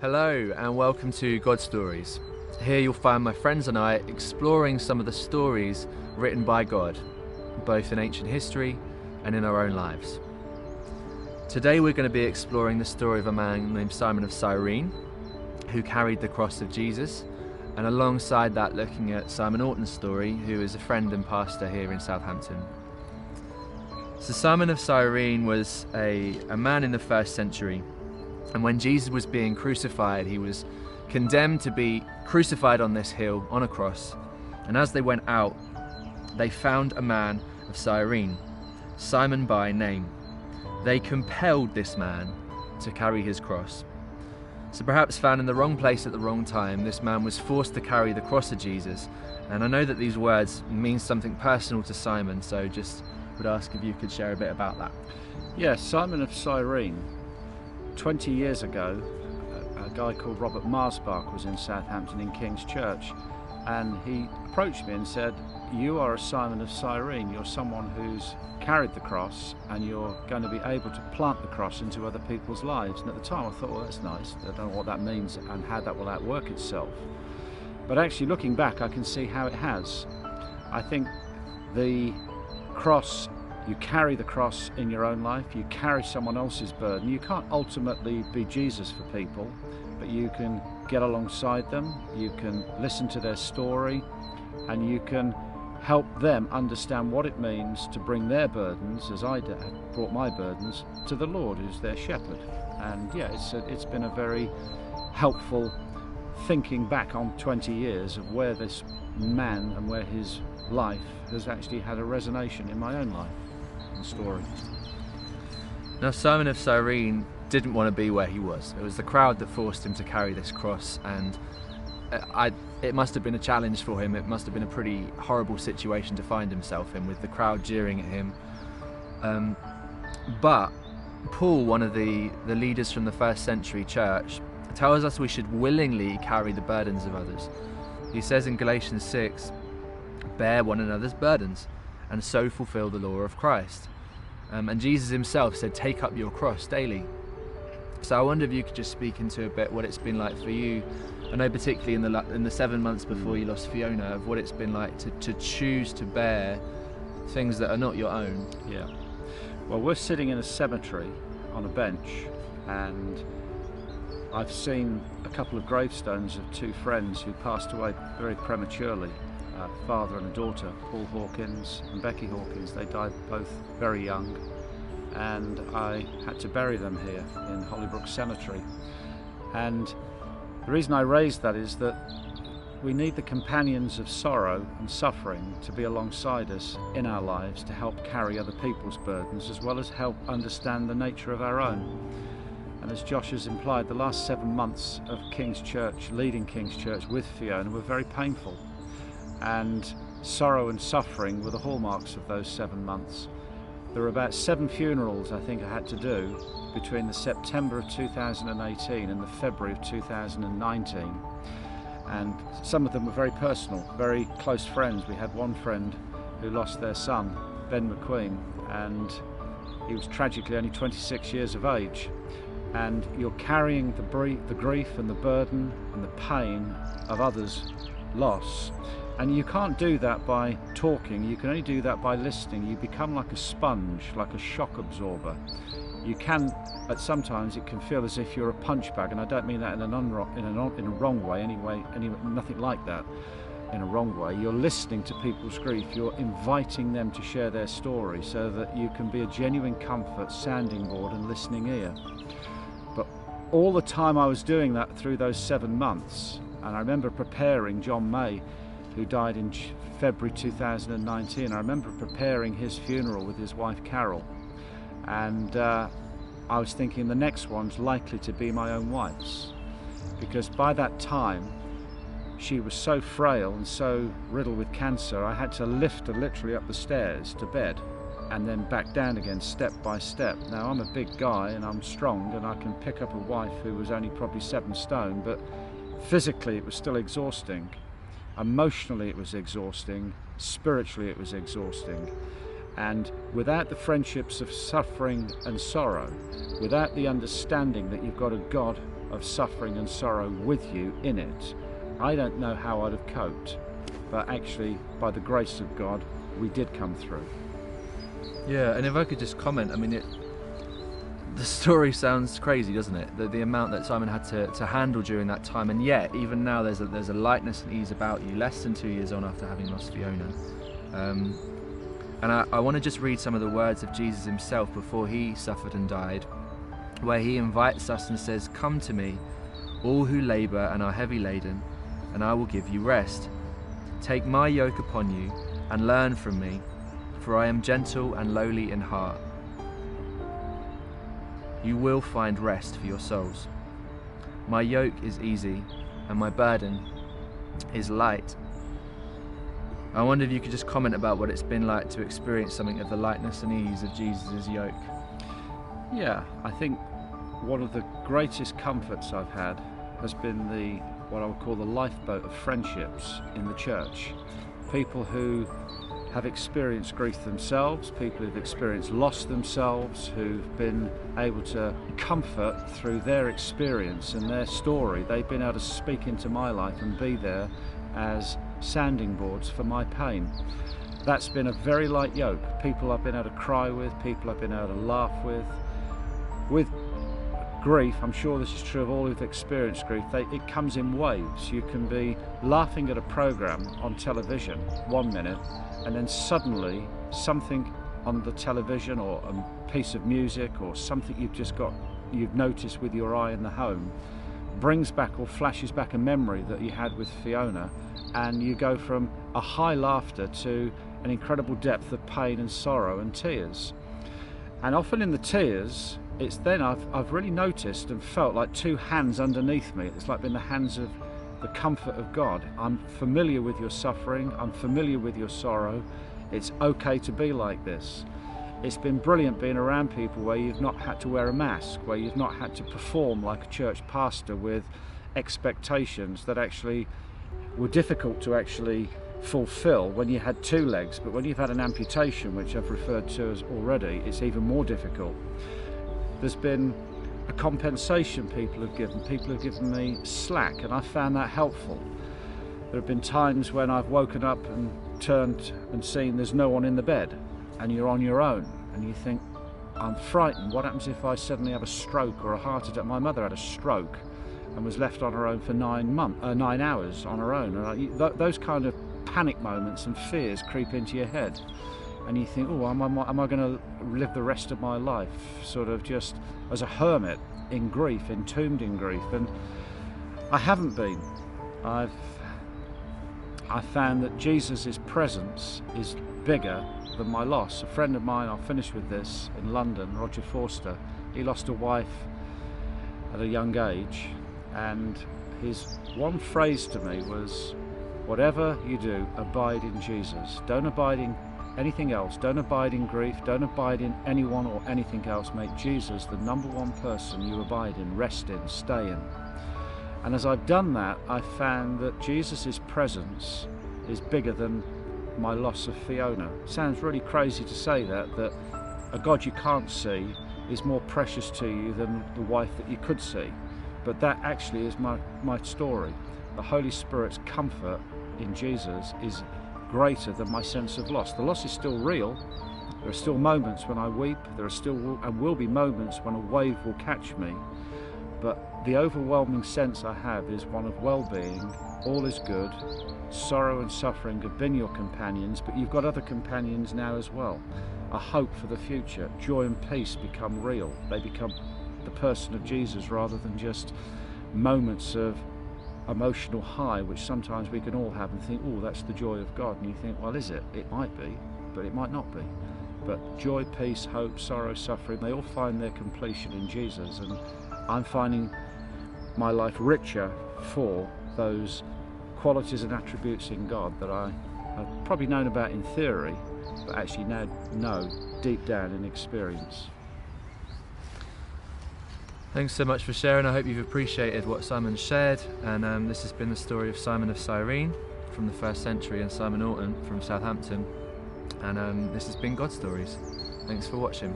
Hello and welcome to God Stories. Here you'll find my friends and I exploring some of the stories written by God, both in ancient history and in our own lives. Today we're going to be exploring the story of a man named Simon of Cyrene, who carried the cross of Jesus, and alongside that looking at Simon Orton's story, who is a friend and pastor here in Southampton. So Simon of Cyrene was a man in the first century. And when Jesus was being crucified, he was condemned to be crucified on this hill, on a cross. And as they went out, they found a man of Cyrene, Simon by name. They compelled this man to carry his cross. So perhaps found in the wrong place at the wrong time, this man was forced to carry the cross of Jesus. And I know that these words mean something personal to Simon, so just would ask if you could share a bit about that. Yes, Simon of Cyrene. 20 years ago, a guy called Robert Marsbach was in Southampton in King's Church, and he approached me and said, "You are a Simon of Cyrene. You're someone who's carried the cross, and you're going to be able to plant the cross into other people's lives." And at the time I thought, well, that's nice. I don't know what that means and how that will outwork itself. But actually looking back, I can see how it has. I think the cross, you carry the cross in your own life, you carry someone else's burden. You can't ultimately be Jesus for people, but you can get alongside them, you can listen to their story, and you can help them understand what it means to bring their burdens, as I brought my burdens, to the Lord, who's their shepherd. And yeah, it's been a very helpful thinking back on 20 years of where this man and where his life has actually had a resonance in my own life. Story. Now Simon of Cyrene didn't want to be where he was. It was the crowd that forced him to carry this cross, and it must have been a challenge for him. It must have been a pretty horrible situation to find himself in, with the crowd jeering at him. But Paul, one of the leaders from the first century church, tells us we should willingly carry the burdens of others. He says in Galatians 6, "Bear one another's burdens, and so fulfill the law of Christ." And Jesus himself said, "Take up your cross daily." So I wonder if you could just speak into a bit what it's been like for you. I know particularly in the 7 months before you lost Fiona, of what it's been like to choose to bear things that are not your own. Yeah. Well, we're sitting in a cemetery on a bench, and I've seen a couple of gravestones of two friends who passed away very prematurely. A father and a daughter, Paul Hawkins and Becky Hawkins. They died both very young, and I had to bury them here in Hollybrook Cemetery. And the reason I raised that is that we need the companions of sorrow and suffering to be alongside us in our lives, to help carry other people's burdens, as well as help understand the nature of our own. And as Josh has implied, the last 7 months of King's Church, leading King's Church with Fiona, were very painful. And sorrow and suffering were the hallmarks of those 7 months. There were about 7 funerals I think I had to do between the September of 2018 and the February of 2019. And some of them were very personal, very close friends. We had one friend who lost their son, Ben McQueen, and he was tragically only 26 years of age. And you're carrying the grief and the burden and the pain of others' loss. And you can't do that by talking, you can only do that by listening. You become like a sponge, like a shock absorber. You can, at sometimes it can feel as if you're a punch bag, and I don't mean that in a wrong way, anyway, nothing like that in a wrong way. You're listening to people's grief, you're inviting them to share their story so that you can be a genuine comfort, sounding board and listening ear. But all the time I was doing that through those 7 months, and I remember preparing John May, who died in February 2019. I remember preparing his funeral with his wife Carol, and I was thinking the next one's likely to be my own wife's, because by that time she was so frail and so riddled with cancer. I had to lift her literally up the stairs to bed and then back down again step by step. Now I'm a big guy and I'm strong, and I can pick up a wife who was only probably 7 stone, but physically it was still exhausting. Emotionally it was exhausting, spiritually it was exhausting. And without the friendships of suffering and sorrow, without the understanding that you've got a God of suffering and sorrow with you in it, I don't know how I'd have coped. But actually, by the grace of God, we did come through. Yeah, and if I could just comment, I mean, the story sounds crazy, doesn't it? The amount that Simon had to handle during that time, and yet, even now, there's a lightness and ease about you, less than 2 years on after having lost Fiona. And I want to just read some of the words of Jesus himself before he suffered and died, where he invites us and says, "Come to me, all who labour and are heavy laden, and I will give you rest. Take my yoke upon you and learn from me, for I am gentle and lowly in heart. You will find rest for your souls. My yoke is easy and my burden is light." I wonder if you could just comment about what it's been like to experience something of the lightness and ease of Jesus' yoke. Yeah, I think one of the greatest comforts I've had has been what I would call the lifeboat of friendships in the church. People who have experienced grief themselves, people who've experienced loss themselves, who've been able to comfort through their experience and their story. They've been able to speak into my life and be there as sounding boards for my pain. That's been a very light yoke. People I've been able to cry with, people I've been able to laugh with. With grief, I'm sure this is true of all who've experienced grief, it comes in waves. You can be laughing at a program on television 1 minute, and then suddenly something on the television or a piece of music or something you've noticed with your eye in the home brings back or flashes back a memory that you had with Fiona, and you go from a high laughter to an incredible depth of pain and sorrow and tears. And often in the tears, it's then I've really noticed and felt like two hands underneath me. It's like being the hands of the comfort of God. I'm familiar with your suffering, I'm familiar with your sorrow. It's okay to be like this. It's been brilliant being around people where you've not had to wear a mask, where you've not had to perform like a church pastor with expectations that actually were difficult to actually fulfill when you had 2 legs. But when you've had an amputation, which I've referred to as already, it's even more difficult. There's been a compensation people have given me slack, and I found that helpful. There have been times when I've woken up and turned and seen there's no one in the bed, and you're on your own, and you think, I'm frightened. What happens if I suddenly have a stroke or a heart attack? My mother had a stroke and was left on her own for 9 hours on her own. And those kind of panic moments and fears creep into your head, and you think, oh, am I going to live the rest of my life sort of just as a hermit in grief, entombed in grief? And I haven't been. I found that Jesus' presence is bigger than my loss. A friend of mine, I'll finish with this, in London, Roger Forster, he lost a wife at a young age, and his one phrase to me was, whatever you do, abide in Jesus. Don't abide in anything else. Don't abide in grief. Don't abide in anyone or anything else. Make Jesus the #1 person you abide in, rest in, stay in. And as I've done that, I found that Jesus' presence is bigger than my loss of Fiona. Sounds really crazy to say that a God you can't see is more precious to you than the wife that you could see. But that actually is my story. The Holy Spirit's comfort in Jesus is greater than my sense of loss. The loss is still real. There are still moments when I weep. There are still and will be moments when a wave will catch me. But the overwhelming sense I have is one of well-being. All is good. Sorrow and suffering have been your companions, but you've got other companions now as well. A hope for the future. Joy and peace become real. They become the person of Jesus rather than just moments of emotional high, which sometimes we can all have and think, oh, that's the joy of God. And you think, well, is it? It might be, but it might not be. But joy, peace, hope, sorrow, suffering, they all find their completion in Jesus. And I'm finding my life richer for those qualities and attributes in God that I've probably known about in theory, but actually now know deep down in experience. Thanks so much for sharing. I hope you've appreciated what Simon shared, and this has been the story of Simon of Cyrene from the 1st century and Simon Orton from Southampton, and this has been God Stories. Thanks for watching.